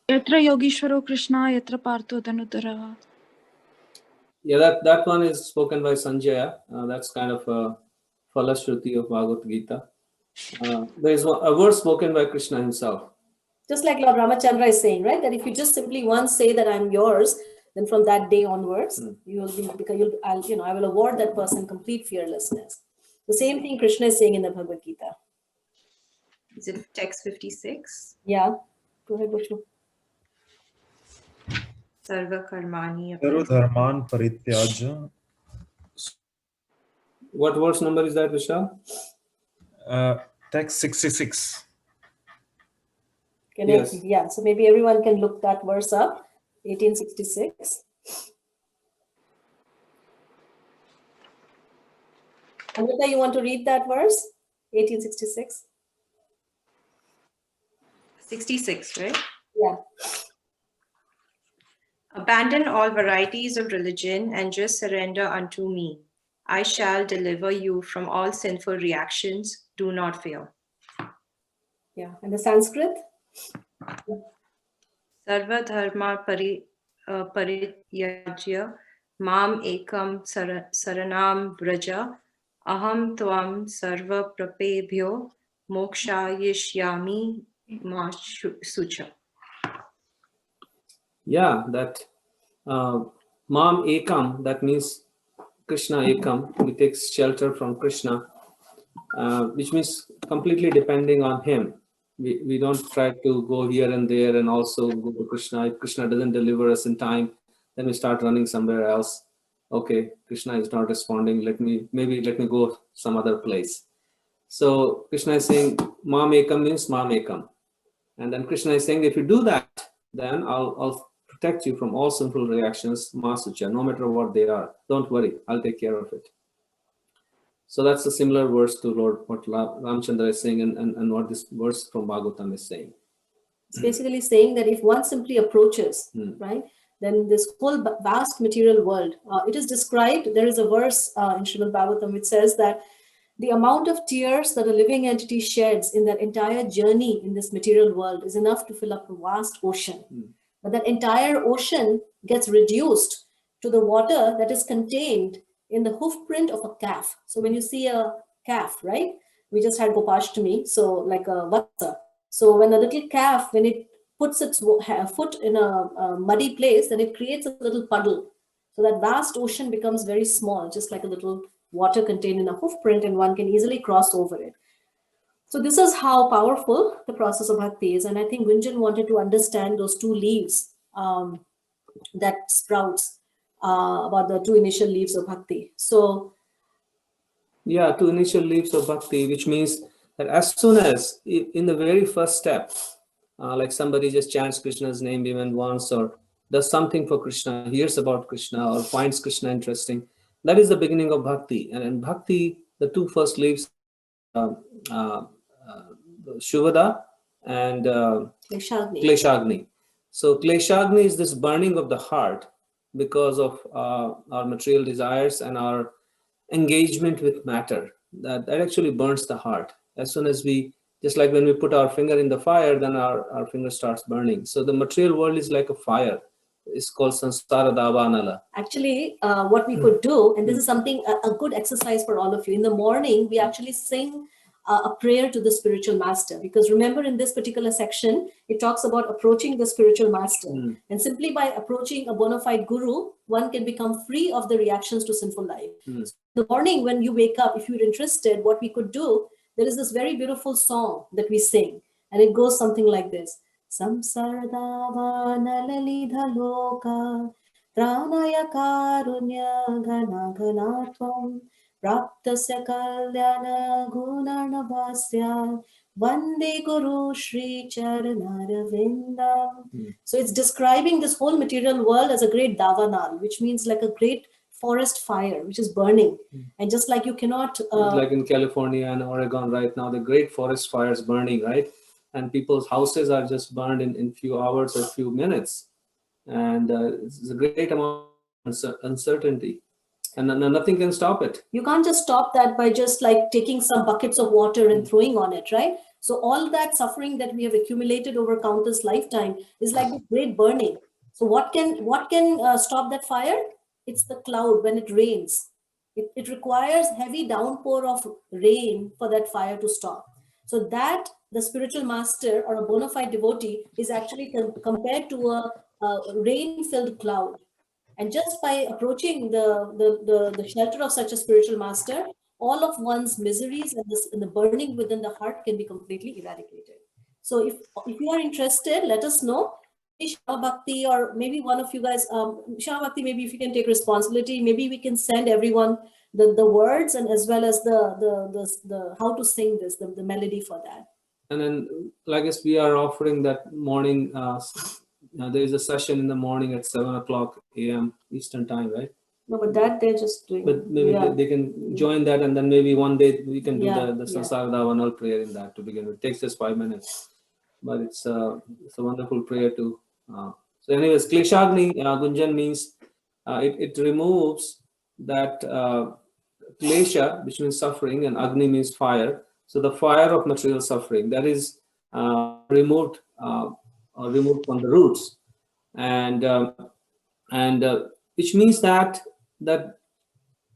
Yatra Yogeshwaro Krishna, Yatra Partho Dhanudhara. Yeah, that one is spoken by Sanjaya. That's kind of a Falashruti of Bhagavad Gita. There is a verse spoken by Krishna himself. Just like Lord Ramachandra is saying, right? That if you just simply once say that I'm yours, then from that day onwards, you will be, because I will award that person complete fearlessness. The same thing Krishna is saying in the Bhagavad Gita. Is it text 56? Yeah. Go ahead, Vishnu. Sarva karmani. Dharman parityaja. What verse number is that, Vishal? Text 66. Yes. Yeah, so maybe everyone can look that verse up. 1866. Amrita, you want to read that verse? 1866. 66, right? Yeah. Abandon all varieties of religion and just surrender unto me. I shall deliver you from all sinful reactions. Do not fear. Yeah, and the Sanskrit? Sarva dharma parityajya mam ekam saranam vraja aham tvam sarva prapebhyo mokshayishyami ma sucha. Yeah, that Mam Ekam, that means Krishna Ekam. We take shelter from Krishna, which means completely depending on him. We don't try to go here and there and also go to Krishna. If Krishna doesn't deliver us in time, then we start running somewhere else. Okay, Krishna is not responding. Let me go some other place. So Krishna is saying Mam Ekam means Mam Ekam. And then Krishna is saying, if you do that, then I'll protect you from all sinful reactions, Masucha, no matter what they are. Don't worry, I'll take care of it. So that's a similar verse to what Ramchandra is saying and what this verse from Bhagavatam is saying. It's basically saying that if one simply approaches, right, then this whole vast material world, it is described, there is a verse in Srimad Bhagavatam which says that the amount of tears that a living entity sheds in their entire journey in this material world is enough to fill up a vast ocean. But that entire ocean gets reduced to the water that is contained in the hoof print of a calf. So when you see a calf, right, we just had Gopashtami, so like a vatsa. So when a little calf, when it puts its foot in a muddy place, then it creates a little puddle. So that vast ocean becomes very small, just like a little water contained in a hoof print, and one can easily cross over it. So this is how powerful the process of bhakti is. And I think Gunjan wanted to understand those two leaves that sprouts about the two initial leaves of bhakti. So yeah, two initial leaves of bhakti, which means that as soon as in the very first step, like somebody just chants Krishna's name even once or does something for Krishna, hears about Krishna or finds Krishna interesting, that is the beginning of bhakti. And in bhakti, the two first leaves, Shubhada and Kleshagni. Kleshagni. So Kleshagni is this burning of the heart because of our material desires and our engagement with matter. That actually burns the heart. As soon as we, just like when we put our finger in the fire, then our finger starts burning. So the material world is like a fire. It's called Sansara Davanala. Actually, what we could do, and this is something, a good exercise for all of you. In the morning, we actually sing a prayer to the spiritual master, because remember, in this particular section, it talks about approaching the spiritual master. And simply by approaching a bona fide guru, one can become free of the reactions to sinful life. So in the morning, when you wake up, if you're interested, what we could do, there is this very beautiful song that we sing, and it goes something like this. Samsaradavana loka Pranaya karunya gana ganatvam Praptasya kalyana gunarnavasya Vande Guru Shri Charanaravinda. So it's describing this whole material world as a great davanal, which means like a great forest fire, which is burning. And just like you cannot... like in California and Oregon right now, the great forest fires burning, right? And people's houses are just burned in few hours or few minutes. And it's a great amount of uncertainty. And nothing can stop it. You can't just stop that by just like taking some buckets of water and throwing on it, right? So all that suffering that we have accumulated over countless lifetime is like this great burning. So what can stop that fire? It's the cloud when it rains. It requires heavy downpour of rain for that fire to stop. So that the spiritual master or a bona fide devotee is actually compared to a rain-filled cloud. And just by approaching the shelter of such a spiritual master, all of one's miseries and the burning within the heart can be completely eradicated. So if you are interested, let us know. Shama Bhakti, or maybe one of you guys, Shama Bhakti, maybe if you can take responsibility, maybe we can send everyone the words and as well as the how to sing this, the melody for that. And then, I guess we are offering that morning. There is a session in the morning at 7:00 a.m. Eastern time, right? No, but that they're just doing. But maybe they can join that, and then maybe one day we can do the Sansara Davanal prayer in that to begin with. It takes us 5 minutes, but it's a wonderful prayer too. So anyways, Kleshagni, Gunjan means it removes that Klesha, which means suffering, and Agni means fire. So the fire of material suffering, that is removed from the roots, and which means that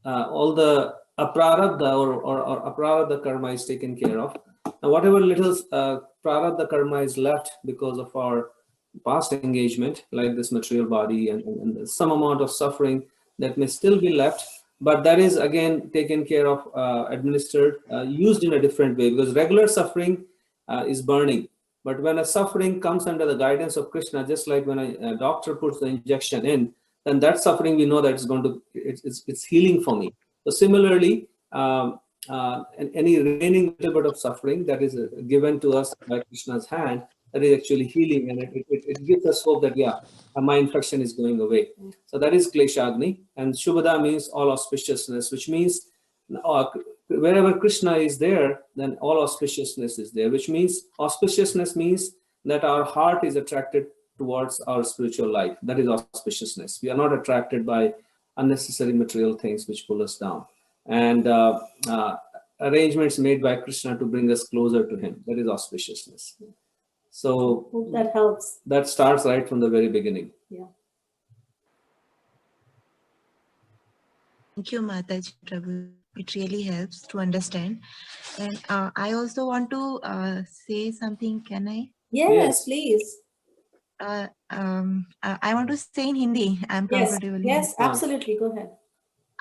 all the aprarabdha or aprarabdha karma is taken care of. And whatever little prarabdha karma is left because of our past engagement, like this material body and some amount of suffering that may still be left, but that is again taken care of, administered, used in a different way, because regular suffering is burning. But when a suffering comes under the guidance of Krishna, just like when a doctor puts the injection in, then that suffering, we know that it's healing for me. So similarly, any remaining little bit of suffering that is given to us by Krishna's hand, that is actually healing, and it gives us hope that my infection is going away. So that is Kleshagni, and Shubhada means all auspiciousness, which means wherever Krishna is there, then all auspiciousness is there, which means auspiciousness means that our heart is attracted towards our spiritual life. That is auspiciousness. We are not attracted by unnecessary material things which pull us down. And arrangements made by Krishna to bring us closer to him. That is auspiciousness. So hope that helps. That starts right from the very beginning. Yeah. Thank you, Mataji Prabhu. It really helps to understand. And I also want to say something. Can I? Yes, please. I want to say in Hindi. I'm comfortable. Yes, absolutely. Go ahead.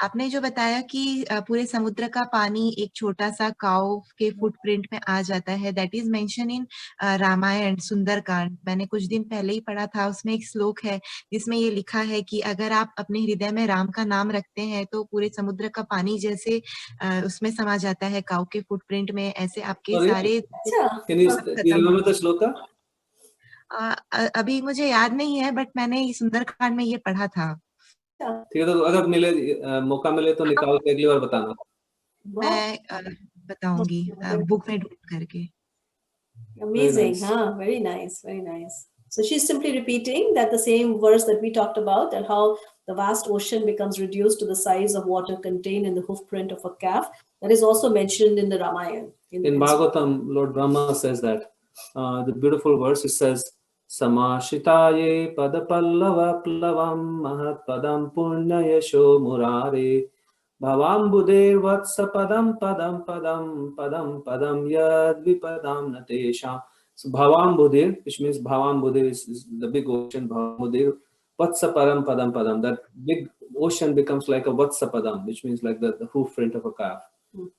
आपने जो बताया कि पूरे समुद्र का पानी एक छोटा सा काऊ के फुटप्रिंट में आ जाता है, that is mention in Ramayana Sundarkand. मैंने कुछ दिन पहले ही पढ़ा था. उसमें एक श्लोक है जिसमें ये लिखा है कि अगर आप अपने हृदय में राम का नाम रखते हैं तो पूरे समुद्र का पानी जैसे उसमें समा जाता है काऊ के फुटप्रिंट में. ऐसे आपके सारे अभी मुझे याद नहीं है, बट मैंने सुंदरकांड में ये पढ़ा था. ठीक है, तो अगर मौका मिले तो निकाल के अगली बार बताना. मैं बताऊंगी बुक में ढूंढ करके. Amazing, nice. huh? Very nice, very nice. So she's simply repeating that the same verse that we talked about, and how the vast ocean becomes reduced to the size of water contained in the hoof print of a calf. That is also mentioned in the Ramayana. In Bhagavatam, Lord Brahma says that. The beautiful verse, it says, Samashitaye padapallava plavam mahat padam punya yasho murare bhavambuder vatsa padam padam padam padam padam yad vipadam natesha. So Bhavambudir, which means Bhavambudir is the big ocean, Bhavambudir vatsa padam padam padam. That big ocean becomes like a vatsa padam, which means like the hoof print of a calf.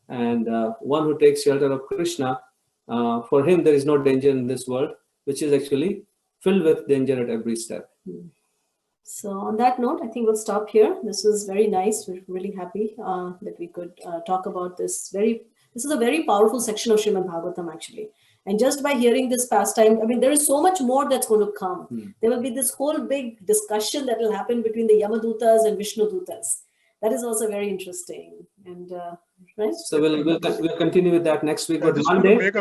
And one who takes shelter of Krishna, for him there is no danger in this world, which is actually filled with danger at every step. So on that note, I think we'll stop here. This was very nice. We're really happy that we could talk about this. This is a very powerful section of Srimad Bhagavatam, actually. And just by hearing this pastime, I mean, there is so much more that's going to come. There will be this whole big discussion that will happen between the Yamadutas and Vishnudutas. That is also very interesting. And right. So we'll continue with that next week. I just want to make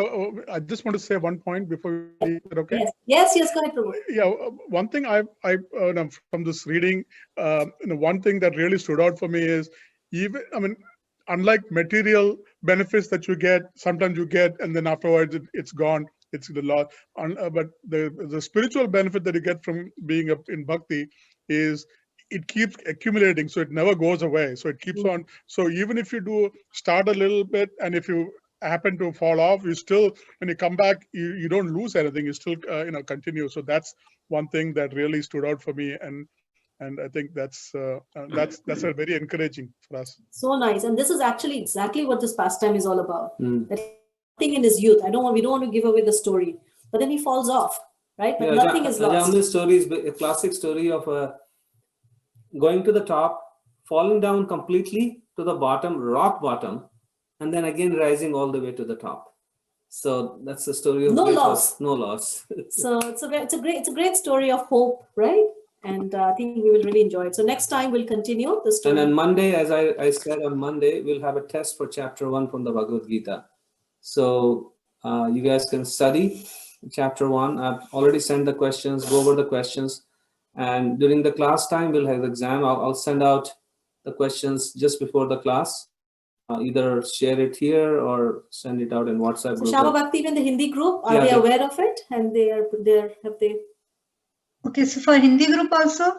I just want to say one point before we leave. Is that okay? Yes. Go ahead, Prabhu. Yeah, one thing I from this reading, one thing that really stood out for me is unlike material benefits that you get, sometimes you get and then afterwards it's gone, it's the loss. But the spiritual benefit that you get from being in bhakti is it keeps accumulating, so it never goes away. So it keeps on. So even if you start a little bit, and if you happen to fall off, you still, when you come back, you don't lose anything. You still continue. So that's one thing that really stood out for me, and I think that's a very encouraging for us. So nice, and this is actually exactly what this pastime is all about. That thing in his youth. We don't want to give away the story, but then he falls off, right? But nothing is lost. Ajamil's story is a classic story of going to the top, falling down completely to the bottom, rock bottom, and then again rising all the way to the top. So that's the story of no loss. No loss. So it's a great story of hope, right? And I think we will really enjoy it. So next time we'll continue the story. And on Monday, as I said, on Monday we'll have a test for chapter 1 from the Bhagavad Gita. So you guys can study chapter 1. I've already sent the questions. Go over the questions. And during the class time, we'll have the exam. I'll send out the questions just before the class. Either share it here or send it out in WhatsApp. So Shama Bhakti in the Hindi group, are they aware of it? And have they? Okay, so for Hindi group also?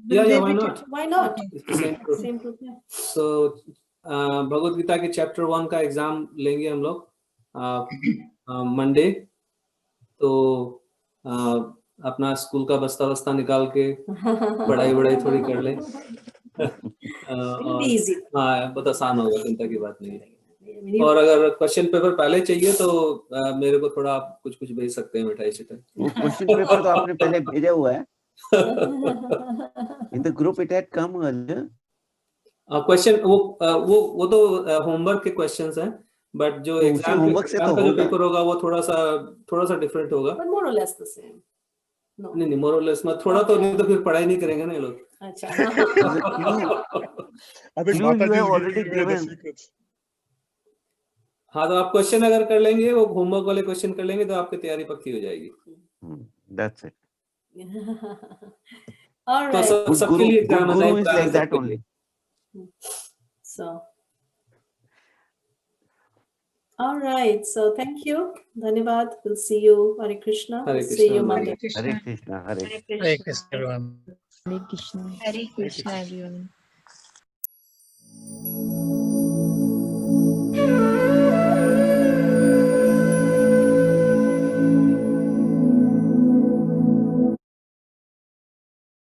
Yeah, why not? Why not? It's the same group. Same group, yeah. So Bhagavad Gita के chapter 1 का exam लेंगे हम लोग Monday. तो अपना school का बस्ता निकाल के पढ़ाई थोड़ी कर लें। बहुत आसान होगा, चिंता की बात नहीं है। और अगर क्वेश्चन पेपर पहले चाहिए तो मेरे को थोड़ा आप कुछ भेज सकते हैं, मिठाई चिठाई। क्वेश्चन पेपर तो आपने पहले भेजा हुआ है। In the group it had come earlier. Question वो तो होमवर्क के क्वेश्चंस हैं, बट जो एग्जाम का जो पेपर होगा वो थोड़ा सा डिफरेंट होगा। But more or less the same. No. नहीं more or less, थोड़ा तो नहीं तो फिर पढ़ाई नहीं करेंगे ना ये लोग। अच्छा। I think Mata ji already given the secrets. हाँ, तो आप क्वेश्चन अगर कर लेंगे, वो होमवर्क वाले क्वेश्चन कर लेंगे तो आपकी तैयारी पक्की हो जाएगी। That's it. All right. तो सबके लिए exam is like that only. So. All right. So thank you. Dhanyavad. We'll see you. Hare Krishna. Hare Krishna. See you Monday. Hare Krishna. Hare Krishna, everyone. Hare Krishna. Hare Krishna, everyone.